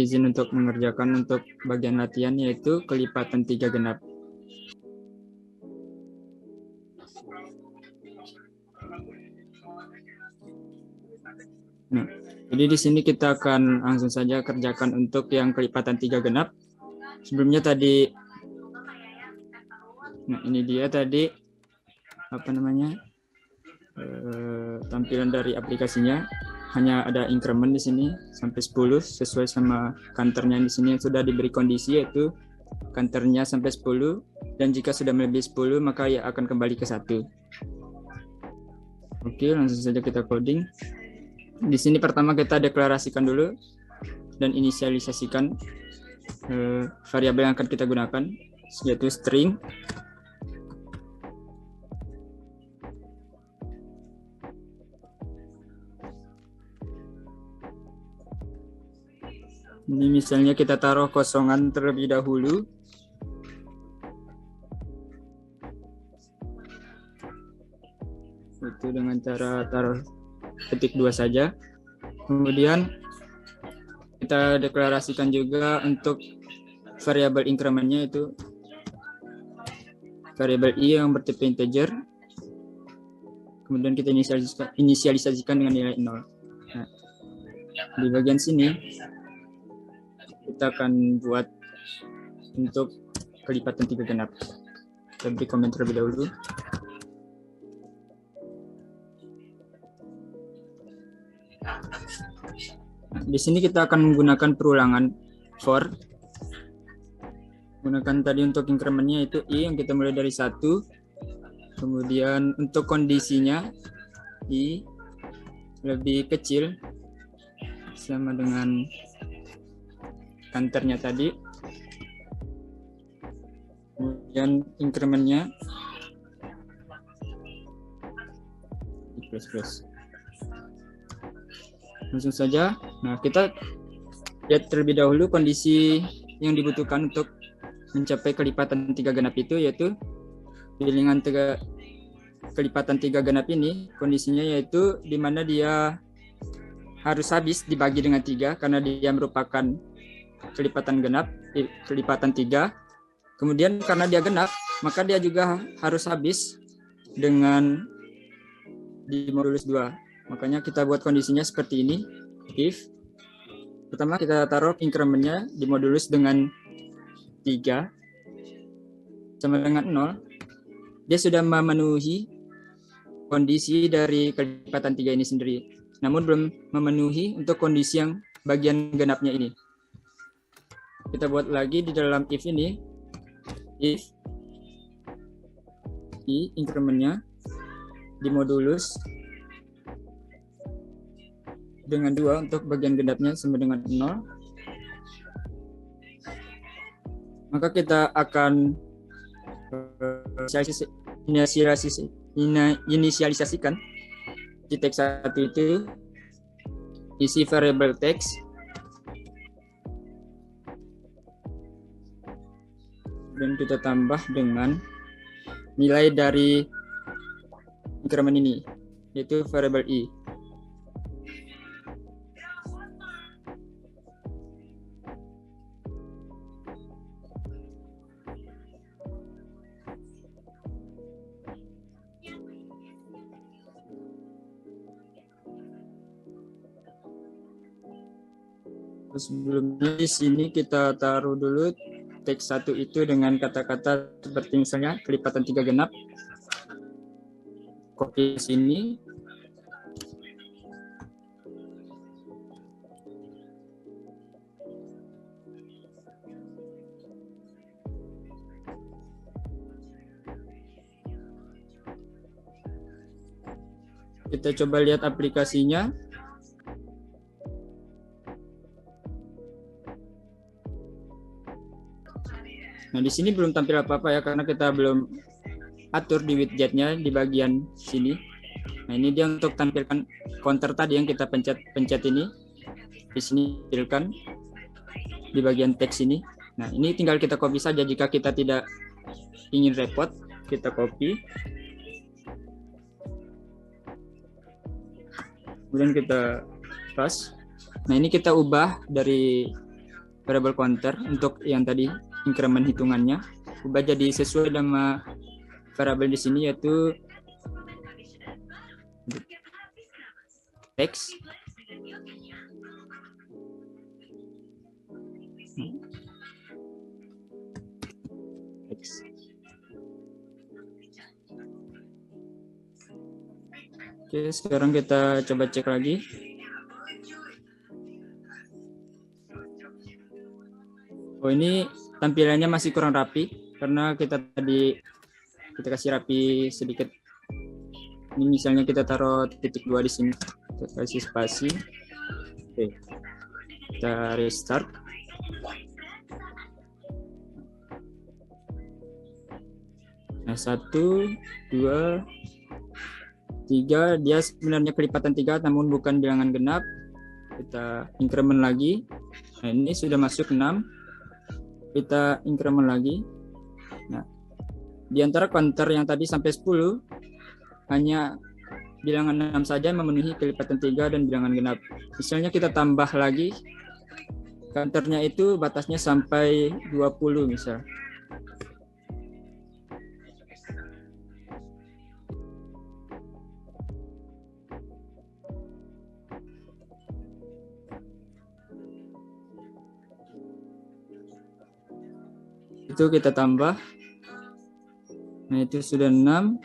izin untuk mengerjakan untuk bagian latihan, yaitu kelipatan 3 genap. Nah, jadi di sini kita akan langsung saja kerjakan untuk yang kelipatan 3 genap. Sebelumnya tadi, nah ini dia tadi tampilan dari aplikasinya. Hanya ada increment di sini sampai 10 sesuai sama counternya di sini yang sudah diberi kondisi, yaitu counternya sampai 10, dan jika sudah melebihi 10 maka ia akan kembali ke 1. Oke, langsung saja kita coding. Di sini pertama kita deklarasikan dulu dan inisialisasikan variabel yang akan kita gunakan, yaitu string. Ini misalnya kita taruh kosongan terlebih dahulu. Itu dengan cara taruh ketik 2 saja. Kemudian kita deklarasikan juga untuk variabel incrementnya, itu variabel i yang bertipe integer. Kemudian kita inisialisasikan dengan nilai 0. Nah, di bagian sini kita akan buat untuk kelipatan 3 genap. Kita beri komen terlebih dahulu. Nah, di sini kita akan menggunakan perulangan for. Gunakan tadi untuk incrementnya itu i yang kita mulai dari 1. Kemudian untuk kondisinya i lebih kecil sama dengan counternya tadi. Kemudian incrementnya plus. Langsung saja. Nah, kita lihat terlebih dahulu kondisi yang dibutuhkan untuk mencapai kelipatan 3 genap itu, yaitu bilangan kelipatan 3 genap ini kondisinya yaitu di mana dia harus habis dibagi dengan 3 karena dia merupakan kelipatan genap, kelipatan 3. Kemudian karena dia genap, maka dia juga harus habis dengan di modulus 2. Makanya kita buat kondisinya seperti ini. If pertama kita taruh incrementnya di modulus dengan 3 sama dengan 0. Dia sudah memenuhi kondisi dari kelipatan 3 ini sendiri. Namun belum memenuhi untuk kondisi yang bagian genapnya ini. Kita buat lagi di dalam if ini. If i incrementnya di modulus dengan 2 untuk bagian genapnya sama dengan 0. Maka kita akan inisialisasikan di teks 1 itu isi variable text dan kita tambah dengan nilai dari increment ini, yaitu variable i. Sebelumnya di sini kita taruh dulu teks 1 itu dengan kata-kata seperti misalnya kelipatan 3 genap. Copy sini. Kita coba lihat aplikasinya. Nah, di sini belum tampil apa-apa ya, karena kita belum atur di widgetnya di bagian sini. Nah, ini dia untuk tampilkan counter tadi yang kita pencet ini. Di sini tampilkan di bagian teks ini. Nah, ini tinggal kita copy saja jika kita tidak ingin repot, kita copy. Kemudian kita paste. Nah, ini kita ubah dari variabel counter untuk yang tadi increment hitungannya, ubah jadi sesuai nama variabel di sini, yaitu X. X. Oke, sekarang kita coba cek lagi. Oh, ini tampilannya masih kurang rapi karena kita kasih rapi sedikit. Ini misalnya kita taruh titik 2 di sini, kita kasih spasi. Oke, kita restart. Nah, 1, 2, 3, dia sebenarnya kelipatan 3 namun bukan bilangan genap. Kita increment lagi. Nah, ini sudah masuk 6. Kita increment lagi. Nah, di antara counter yang tadi sampai 10, hanya bilangan 6 saja memenuhi kelipatan 3 dan bilangan genap. Misalnya kita tambah lagi, counternya itu batasnya sampai 20 misal. Itu kita tambah. Nah, itu sudah 6.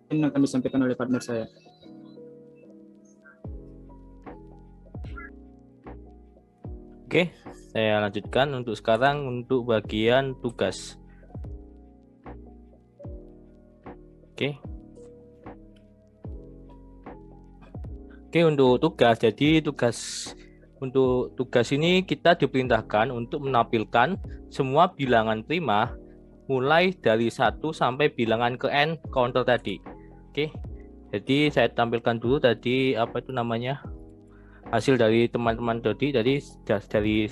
Yang akan disampaikan oleh partner saya. Oke, saya lanjutkan untuk sekarang untuk bagian tugas. Oke, untuk tugas. Jadi untuk tugas ini kita diperintahkan untuk menampilkan semua bilangan prima mulai dari 1 sampai bilangan ke n counter tadi. Oke. Jadi saya tampilkan dulu tadi apa itu namanya? Hasil dari teman-teman tadi dari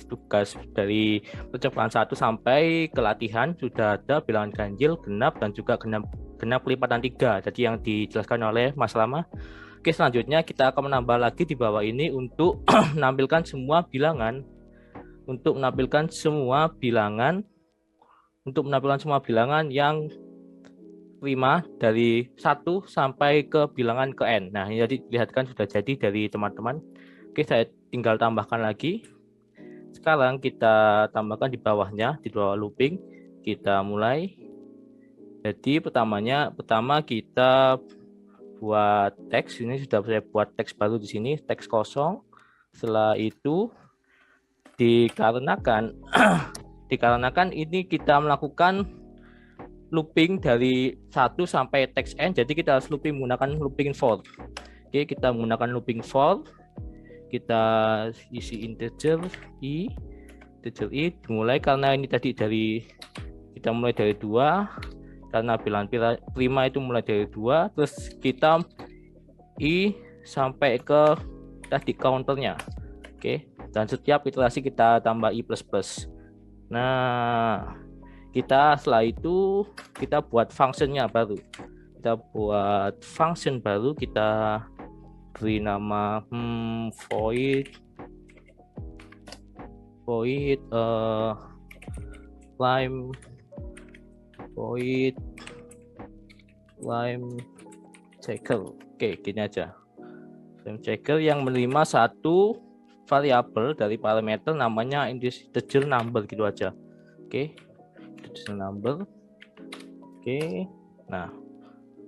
tugas dari percobaan 1 sampai ke latihan sudah ada bilangan ganjil, genap dan juga genap kelipatan 3. Jadi yang dijelaskan oleh Mas Lama. Oke, selanjutnya kita akan menambah lagi di bawah ini untuk menampilkan semua bilangan yang prima dari 1 sampai ke bilangan ke n. Nah, ini jadi dilihatkan sudah jadi dari teman-teman. Oke, saya tinggal tambahkan lagi. Sekarang kita tambahkan di bawahnya, di bawah looping. Kita mulai. Jadi pertama kita buat teks. Ini sudah saya buat teks baru di sini, teks kosong. Setelah itu dikarenakan ini kita melakukan looping dari 1 sampai teks n, jadi kita harus menggunakan looping for. Oke, kita menggunakan looping for. Kita isi integer i dimulai karena ini tadi kita mulai dari 2. Karena bilangan prima itu mulai dari 2, terus kita i sampai ke tadi counternya. Oke, dan setiap iterasi kita tambah i++. Nah, setelah itu kita buat functionnya baru. Kita buat function baru, kita beri nama void climb checker. Oke, gini aja. Climb checker yang menerima satu variabel dari parameter namanya integer number, gitu aja. Oke, integer number. Oke.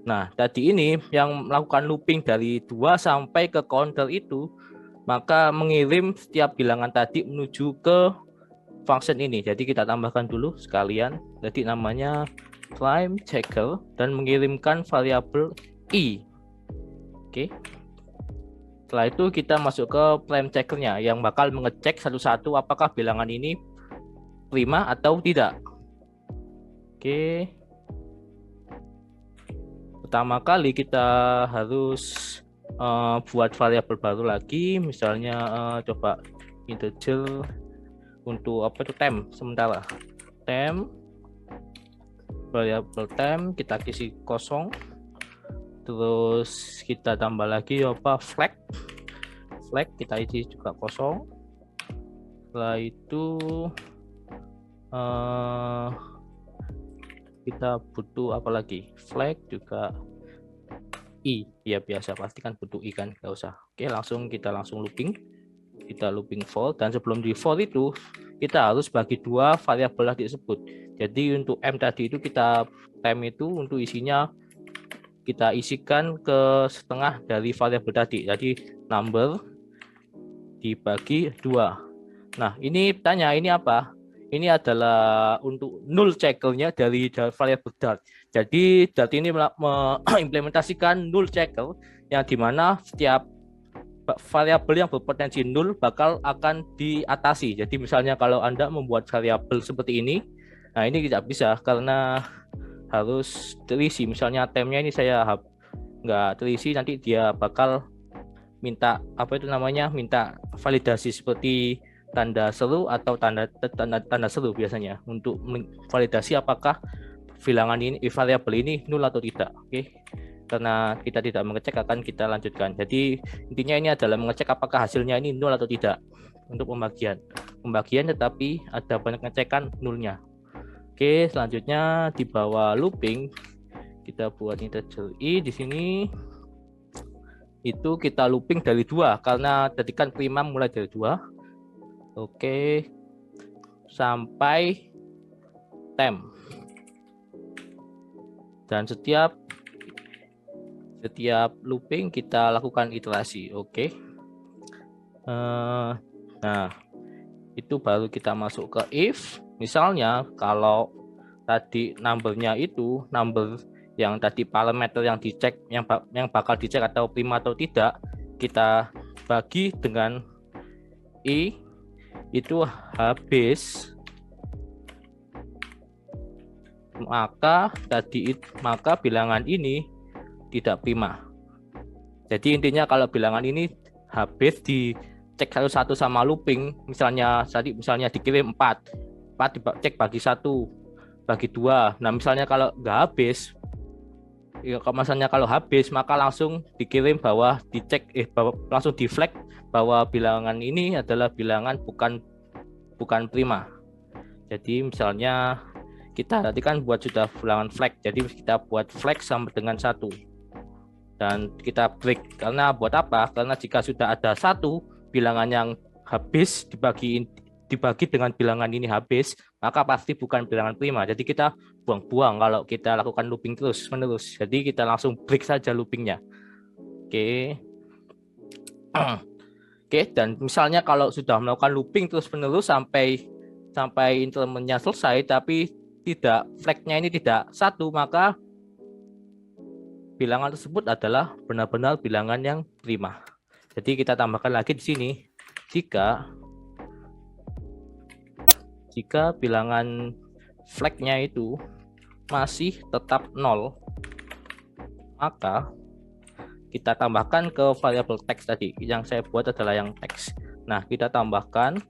Nah, tadi ini yang melakukan looping dari 2 sampai ke counter itu, maka mengirim setiap bilangan tadi menuju ke function ini. Jadi kita tambahkan dulu sekalian. Jadi namanya climb checker dan mengirimkan variabel i. Oke. Setelah itu kita masuk ke climb checkernya yang bakal mengecek satu-satu apakah bilangan ini prima atau tidak. Oke. Pertama kali kita harus buat variabel baru lagi, misalnya coba integer untuk apa itu temp sementara. temp, variabel temp kita isi kosong, terus kita tambah lagi apa, flag kita isi juga kosong. Setelah itu kita butuh apa lagi, flag juga i, ya biasa pasti kan butuh i kan, nggak usah. Oke, kita langsung looping, kita looping for, dan sebelum di for itu kita harus bagi dua variabel yang disebut. Jadi untuk m tadi itu kita temp itu untuk isinya kita isikan ke setengah dari variabel tadi, jadi number dibagi 2. Nah, ini tanya ini apa? Ini adalah untuk null checker-nya dari variabel Dart. Jadi Dart ini mengimplementasikan null checker yang dimana setiap variabel yang berpotensi null bakal akan diatasi. Jadi misalnya kalau Anda membuat variabel seperti ini, nah ini tidak bisa karena harus terisi. Misalnya temnya ini saya nggak terisi, nanti dia bakal minta apa itu namanya, minta validasi seperti tanda seru atau tanda seru biasanya untuk validasi apakah bilangan ini variabel ini nol atau tidak. Oke, karena kita tidak mengecek akan kita lanjutkan. Jadi intinya ini adalah mengecek apakah hasilnya ini nol atau tidak untuk pembagian tetapi ada banyak ngecekan nolnya. Oke, selanjutnya di bawah looping kita buat integer i di sini. Itu kita looping dari 2 karena tadi kan prima mulai dari 2. Oke, sampai temp. Dan setiap looping kita lakukan iterasi. Oke. Nah, itu baru kita masuk ke if. Misalnya kalau tadi numbernya itu number yang tadi parameter yang dicek, yang bakal dicek atau prima atau tidak, kita bagi dengan i itu habis, maka bilangan ini tidak prima. Jadi intinya kalau bilangan ini habis dicek satu-satu sama looping, misalnya dikirim 4 dicek bagi 1 bagi 2. Nah misalnya kalau nggak habis, ya misalnya kalau habis maka langsung dikirim bahwa dicek langsung di flag bahwa bilangan ini adalah bilangan bukan prima. Jadi misalnya kita tadi kan buat sudah bilangan flag, jadi kita buat flag sama dengan 1 dan kita break. Karena buat apa? Karena jika sudah ada 1 bilangan yang habis dibagi dengan bilangan ini habis, maka pasti bukan bilangan prima. Jadi kita buang-buang kalau kita lakukan looping terus menerus. Jadi kita langsung break saja loopingnya. Oke. Oke, dan misalnya kalau sudah melakukan looping terus menerus sampai intervalnya selesai tapi tidak flagnya ini tidak 1, maka bilangan tersebut adalah benar-benar bilangan yang prima. Jadi kita tambahkan lagi di sini, jika bilangan flagnya itu masih tetap 0, maka kita tambahkan ke variabel teks tadi. Yang saya buat adalah yang teks. Nah, kita tambahkan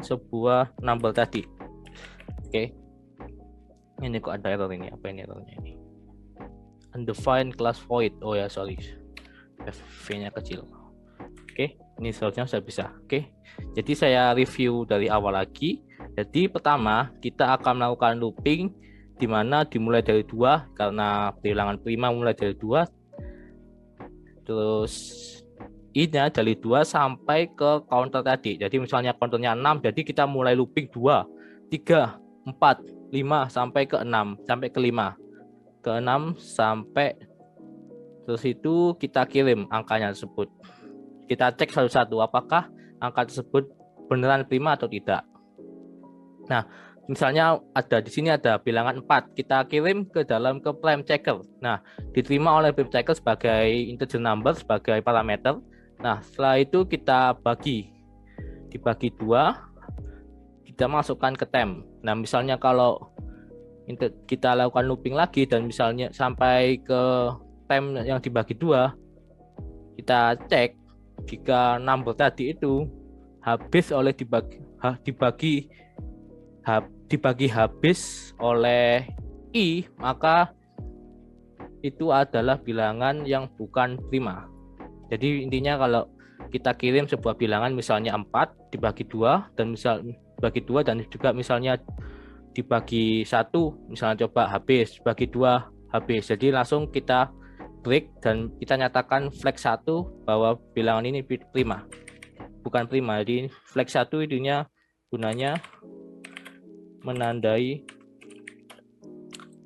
sebuah number tadi. Oke. Ini kok ada error ini? Apa ini errornya ini? Undefined class void. Oh ya, sorry. V-nya kecil. Oke, ini seharusnya sudah bisa. Oke. Jadi saya review dari awal lagi. Jadi pertama, kita akan melakukan looping di mana dimulai dari 2 karena bilangan prima mulai dari 2. Terus ini dari 2 sampai ke counter tadi. Jadi misalnya counternya 6, jadi kita mulai looping 2, 3, 4, 5 sampai ke 6, sampai ke 5. Ke 6 sampai terus itu kita kirim angkanya tersebut. Kita cek satu-satu apakah angka tersebut beneran prima atau tidak. Nah, misalnya di sini ada bilangan 4, kita kirim ke prime checker. Nah, diterima oleh prime checker sebagai integer number, sebagai parameter. Nah, setelah itu kita dibagi 2, kita masukkan ke temp. Nah, misalnya kalau kita lakukan looping lagi dan misalnya sampai ke temp yang dibagi 2, kita cek jika number tadi itu habis oleh dibagi habis oleh i, maka itu adalah bilangan yang bukan prima. Jadi intinya kalau kita kirim sebuah bilangan misalnya 4 dibagi 2 dan juga misalnya dibagi 1, misalnya coba habis, bagi 2 habis. Jadi langsung kita break dan kita nyatakan flag 1 bahwa bilangan ini prima. Bukan prima. Jadi flag 1 itunya gunanya menandai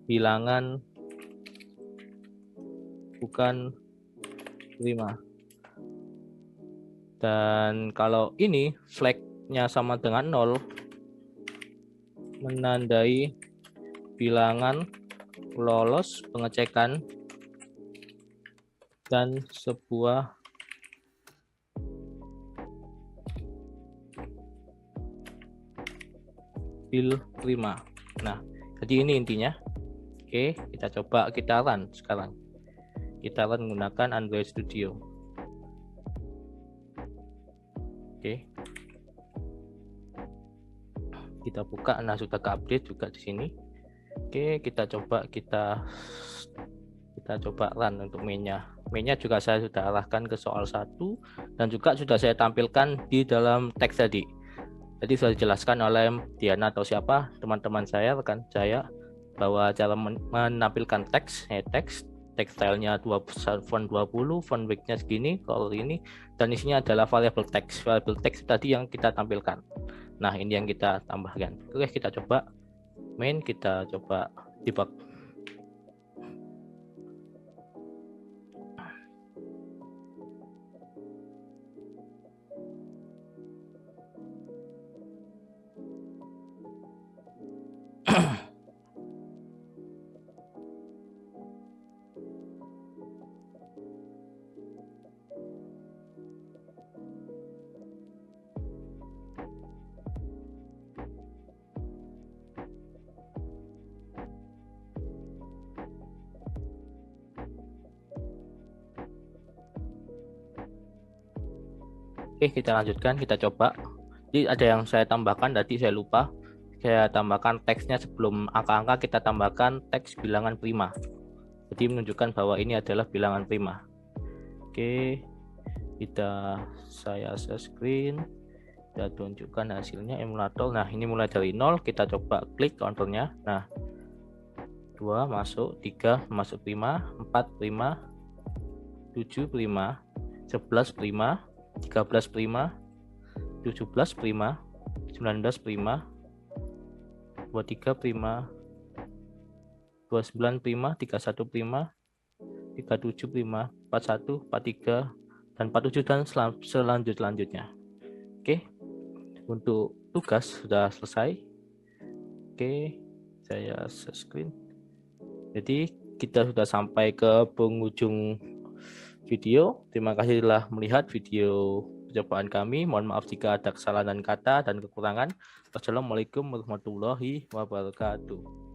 bilangan bukan prima. Dan kalau ini flagnya sama dengan 0, menandai bilangan lolos pengecekan dan sebuah bil prima. Nah, jadi ini intinya. Oke, kita coba kita run sekarang. Kita run menggunakan Android Studio. Oke. Kita buka, nah sudah ke-update juga di sini. Oke, kita coba run untuk mainnya. Mainnya juga saya sudah arahkan ke soal 1 dan juga sudah saya tampilkan di dalam teks tadi. Jadi sudah dijelaskan oleh Diana atau siapa teman-teman saya, rekan saya, bahwa cara menampilkan teks stylenya font 20, font weight-nya segini, color ini, dan isinya adalah variable teks. Variable teks tadi yang kita tampilkan. Nah, ini yang kita tambahkan. Oke, kita coba main, kita coba debug. Oke, kita lanjutkan, kita coba. Jadi ada yang saya tambahkan tadi, saya lupa. Saya tambahkan teksnya sebelum angka-angka, kita tambahkan teks bilangan prima. Jadi menunjukkan bahwa ini adalah bilangan prima. Oke, saya share screen. Kita tunjukkan hasilnya emulator. Nah, ini mulai dari 0, kita coba klik counternya. Nah, 2 masuk, 3 masuk prima, 4 prima, 7 prima, 11 prima, 13 prima, 17 prima, 19 prima, 23 prima, 29 prima, 31 prima, 37 prima, 41, 43, dan 47 dan selanjutnya. Oke, untuk tugas sudah selesai. Oke, saya share screen. Jadi kita sudah sampai ke penghujung video. Terima kasih telah melihat video percobaan kami. Mohon maaf jika ada kesalahan kata dan kekurangan. Wassalamualaikum warahmatullahi wabarakatuh.